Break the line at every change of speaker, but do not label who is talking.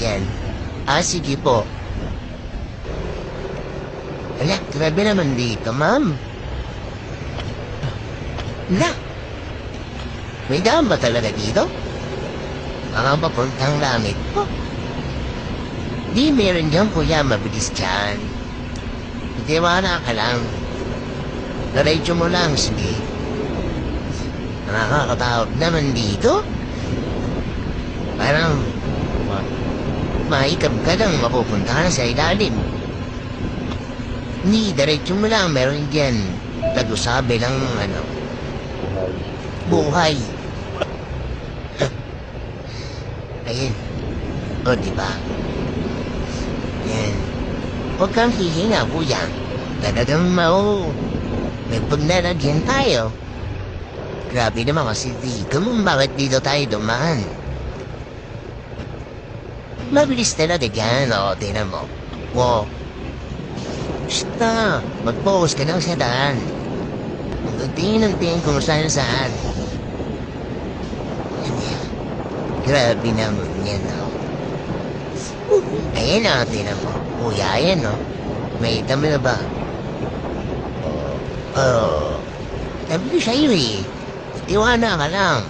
dyan. Sige po. Ala, grabe naman dito, ma'am. Ala, may daan ba talaga dito? Mga papuntang langit po. Di meron dyan, kuya, mabilis dyan. Tiwala ka lang. Diretso mo lang, sige. Nakakatakot naman dito. Parang maikab ka lang mapupunta ka na sa ilalim. Ni, diretso mo lang, meron dyan. Tag-usabi ng buhay. Ayun. O, diba? Yan. Huwag kang hihinga, kuya. Talagang may paglalagyan tayo. Grabe naman kasi dito. Bakit dito tayo dumaan? Mabilis talaga yan. O, tinan mo. Wow. Basta, mag-focus ka lang sa daan. Tingin ang tingin kung saan. Grabe naman yan, o. Ayan o, tinan mo. Kuya, ayan o. May dami na ba? Sabi ko sa'yo eh. Tiwala ka lang.